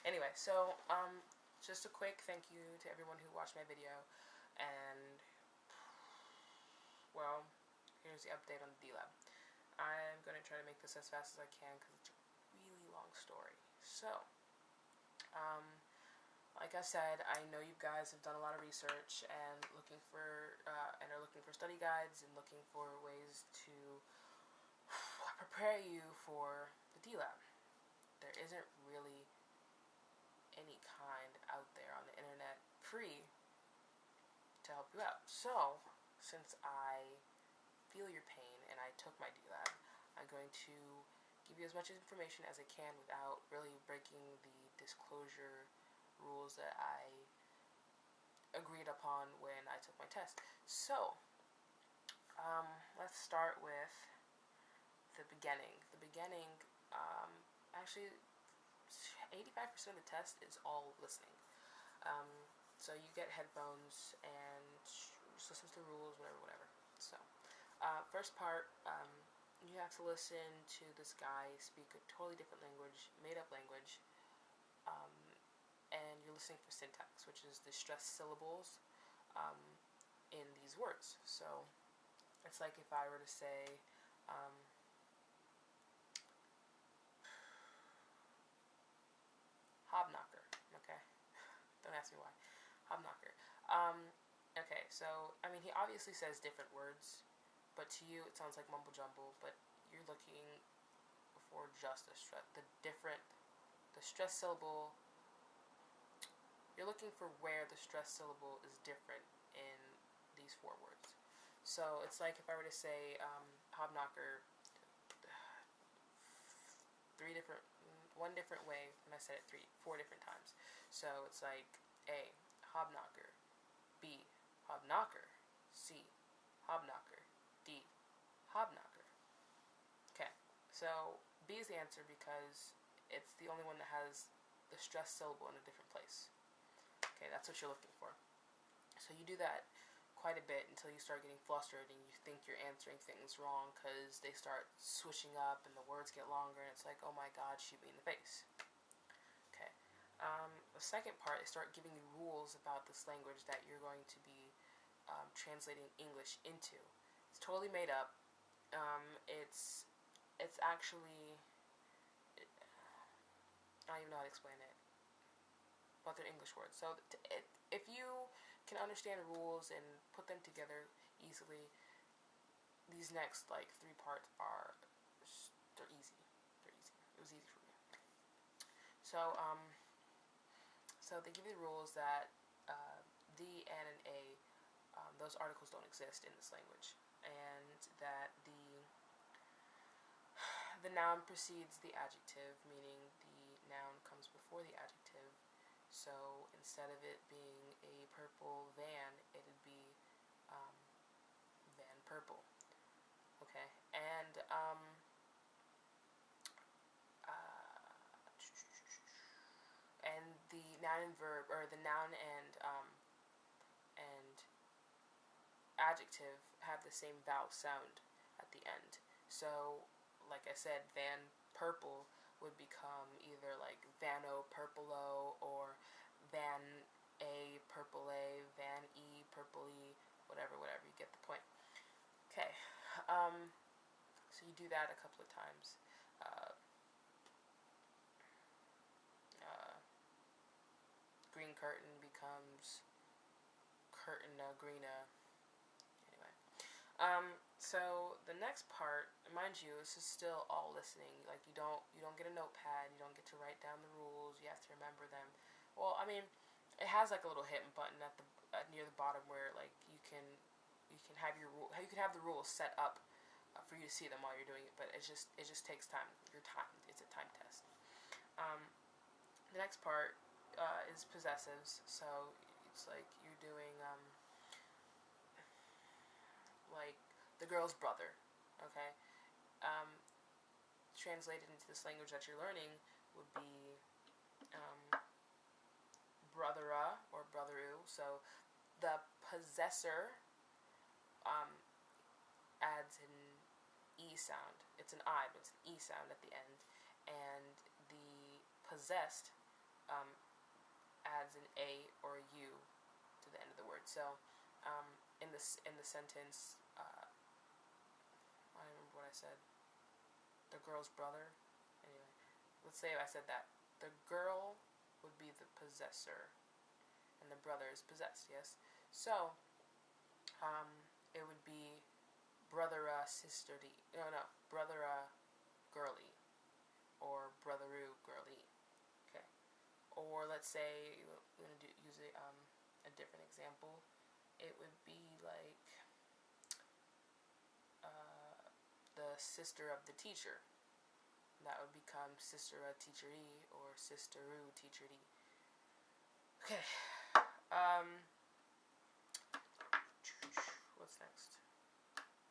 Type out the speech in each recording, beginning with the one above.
Anyway, so just a quick thank you to everyone who watched my video, and well, here's the update on the DLAB. I'm going to try to make this as fast as I can because it's a really long story. So, like I said, I know you guys have done a lot of research and are looking for study guides and looking for ways to prepare you for the DLAB. There isn't really any kind out there on the internet free to help you out. So, since I feel your pain and I took my DLAB, I'm going to give you as much information as I can without really breaking the disclosure rules that I agreed upon when I took my test. So, let's start with the beginning. The beginning, actually, 85% of the test is all listening. So you get headphones and just listen to the rules, whatever. So, first part, you have to listen to this guy speak a totally different language, made-up language, and you're listening for syntax, which is the stressed syllables in these words. So, it's like if I were to say, hobknocker, okay? Don't ask me why. Hobknocker. Okay, so, I mean, he obviously says different words, but to you it sounds like mumble jumble, but you're looking for just the stress syllable. You're looking for where the stress syllable is different in these four words. So it's like if I were to say hobknocker one different way, and I said it four different times. So it's like A, hobknocker, B, hobknocker, C, hobknocker, D, hobknocker. Okay, so B is the answer because it's the only one that has the stress syllable in a different place. Okay, that's what you're looking for. So you do that quite a bit until you start getting flustered and you think you're answering things wrong because they start switching up and the words get longer and it's like, oh my god, shoot me in the face. Okay. The second part, they start giving you rules about this language that you're going to be translating English into. It's totally made up. It's actually, I don't even know how to explain it, but they're English words. So if you can understand rules and put them together easily, these next like three parts they're easy. It was easy for me. So so they give you the rules that the, and, and a, those articles don't exist in this language, and that the noun precedes the adjective, meaning the noun comes before the adjective. So instead of it being a purple van, it'd be van purple. Okay, and the noun and verb, or the noun and adjective have the same vowel sound at the end. So, like I said, van purple would become either like vano purplo or van a purple a, van e purple e, whatever, you get the point. Okay, so you do that a couple of times. Green curtain becomes curtaina greena. Anyway, so the next part, mind you, this is still all listening. Like you don't get a notepad, you don't get to write down the rules. You have to remember them. Well, I mean, it has like a little hidden button at the near the bottom where like you can have the rules set up for you to see them while you're doing it. But it just takes time. It's a time test. The next part is possessives. So it's like you're doing like the girl's brother. Okay. Translated into this language that you're learning would be brothera or brotheru. So the possessor adds an E sound. It's an I, but it's an E sound at the end. And the possessed adds an A or a U to the end of the word. So in the sentence, I don't remember what I said. The girl's brother. Anyway, let's say I said that the girl would be the possessor, and the brother is possessed. Yes. So it would be brother sister D. No, brother girly, or brotheroo girly. Okay. Or let's say we're gonna use a different example. It would be like the sister of the teacher. That would become sister teacheree or sisteroo teacheree. Okay. What's next?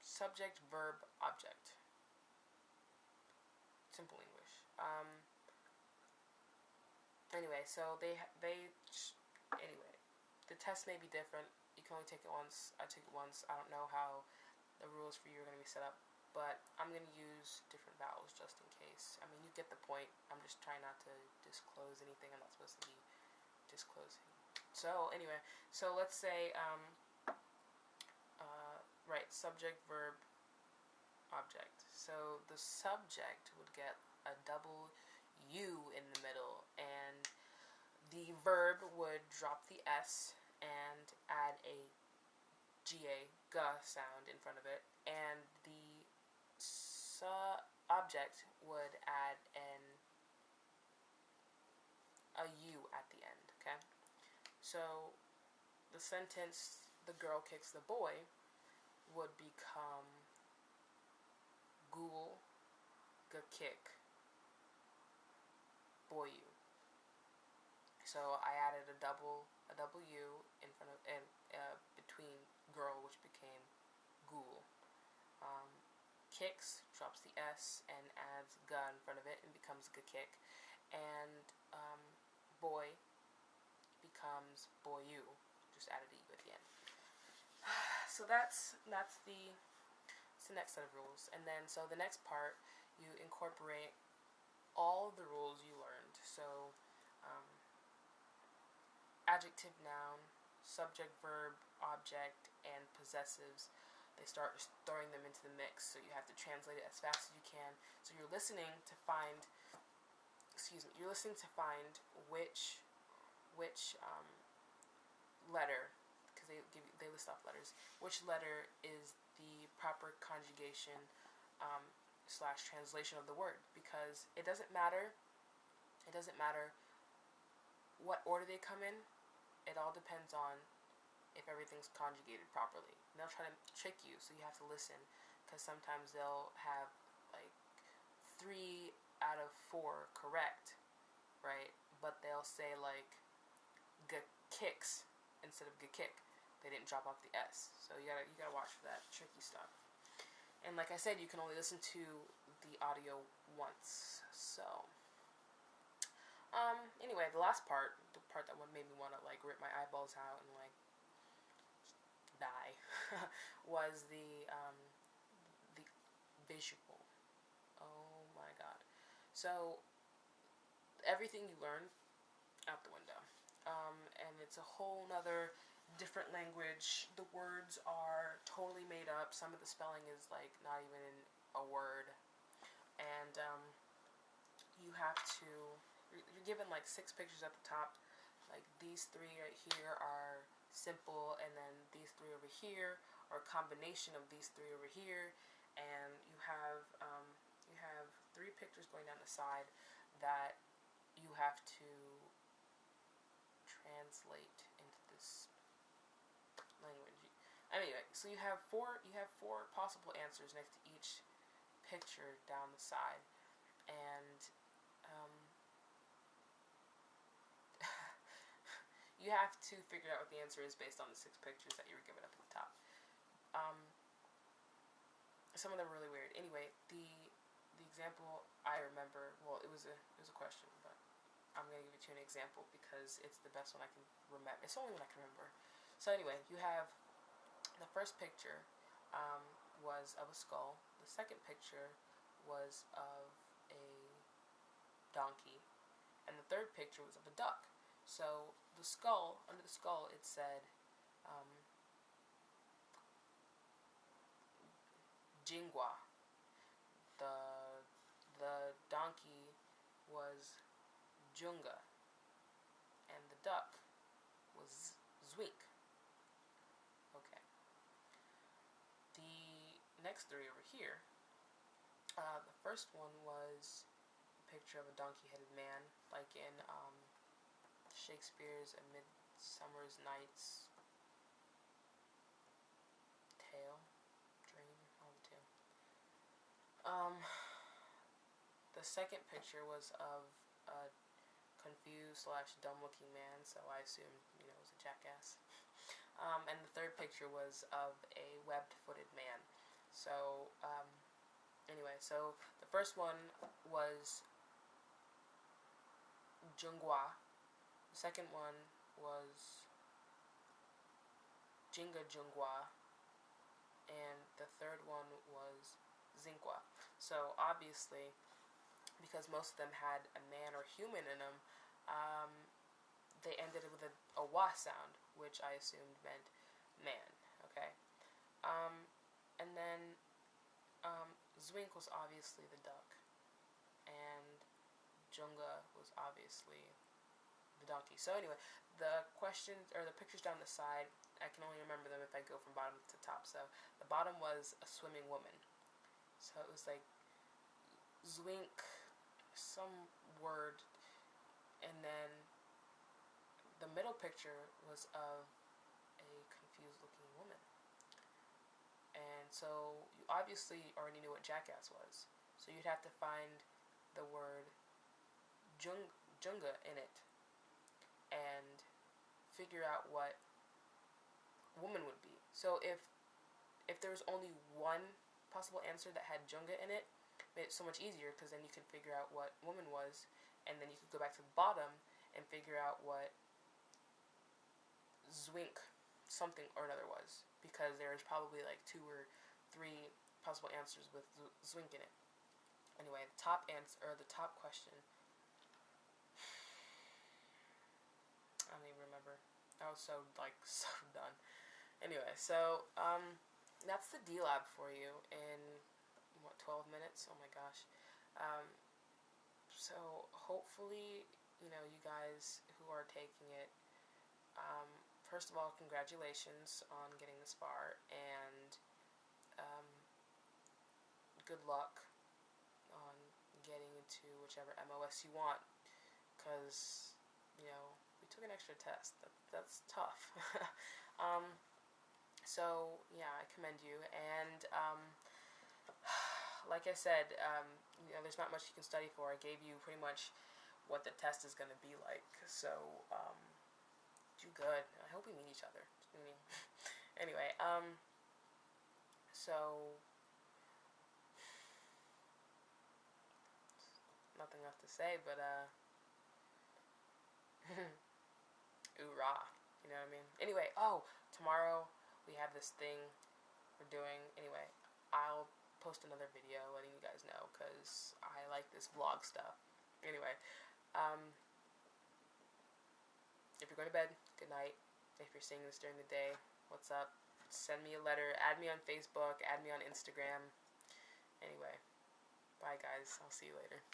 Subject, verb, object. Simple English. Anyway, so anyway, the test may be different. You can only take it once. I took it once. I don't know how the rules for you are going to be set up, but I'm going to use different vowels just in case. I mean, you get the point. I'm just trying not to disclose anything I'm not supposed to be disclosing. So anyway, so let's say right, subject, verb, object. So the subject would get a double U in the middle, and the verb would drop the S and add a GA, G sound in front of it, and the object would add a U at the end. Okay, so the sentence "the girl kicks the boy" would become ghoul, kick, boy U. So I added a double U in front of between girl, which became ghoul. Kicks drops the S and adds G in front of it and becomes kick, and boy becomes boy U. Just added a U at the end. So that's the next set of rules, and then so the next part you incorporate all of the rules you learned. So adjective, noun, subject, verb, object, and possessives. They start just throwing them into the mix, so you have to translate it as fast as you can. So you're listening to find, which letter, because they list off letters, which letter is the proper conjugation / translation of the word, because it doesn't matter what order they come in. It all depends on if everything's conjugated properly. And they'll try to trick you, so you have to listen, because sometimes they'll have like 3 out of 4 correct, right? But they'll say like kicks instead of kick. They didn't drop off the S, so you gotta watch for that tricky stuff. And like I said, you can only listen to the audio once. So anyway, the last part, the part that made me want to like rip my eyeballs out and like die, was the visual. Oh my god! So everything you learn out the window, and it's a whole nother different language. The words are totally made up. Some of the spelling is like not even a word, and you have to. You're given like 6 pictures at the top. Like these 3 right here are simple, and then these 3 over here are a combination of these 3 over here, and you have 3 pictures going down the side that you have to translate into this language. Anyway, so you have 4 possible answers next to each picture down the side, and you have to figure out what the answer is based on the 6 pictures that you were given up at the top. Some of them are really weird. Anyway, the example I remember, well, it was a question, but I'm gonna give it to you an example because it's the best one I can remember. It's the only one I can remember. So anyway, you have the first picture was of a skull. The second picture was of a donkey, and the third picture was of a duck. So the skull, under the skull, it said Jingwa. The donkey was Junga, and the duck was Zwink. Okay. The next three over here, the first one was a picture of a donkey-headed man, like in Shakespeare's A Midsummer's Night's Tale, Dream, all the two. The second picture was of a confused / dumb-looking man, so I assumed, it was a jackass. And the third picture was of a webbed-footed man. So, anyway, so the first one was Jungwa. The second one was Jinga Jungwa. And the third one was Zinkwa. So, obviously, because most of them had a man or human in them, they ended it with a wa sound, which I assumed meant man, okay? And then Zwink was obviously the duck, and Junga was obviously the donkey. So anyway, the questions, or the pictures down the side, I can only remember them if I go from bottom to top. So the bottom was a swimming woman. So it was like Zwink, some word, and then the middle picture was of a confused looking woman. And so you obviously already knew what jackass was, so you'd have to find the word Junga in it and figure out what woman would be. So if there was only one possible answer that had Junga in it, made it so much easier, because then you could figure out what woman was, and then you could go back to the bottom and figure out what Zwink something or another was, because there was probably like 2 or 3 possible answers with Zwink in it. Anyway, the top answer, or the top question, I don't even remember. I was so done. Anyway, so that's the DLAB for you in 12 minutes. Oh my gosh. So hopefully, you guys who are taking it, first of all, congratulations on getting this far, and good luck on getting into whichever MOS you want, because, we took an extra test. That's tough. So, yeah, I commend you, and like I said, there's not much you can study for. I gave you pretty much what the test is going to be like, so do good. I hope we meet each other. Anyway, so nothing left to say, but oorah, you know what I mean? Anyway, tomorrow we have this thing we're doing. Anyway, I'll post another video letting you guys know, because I like this vlog stuff. Anyway, if you're going to bed, good night. If you're seeing this during the day, what's up? Send me a letter, add me on Facebook, add me on Instagram. Anyway, bye guys, I'll see you later.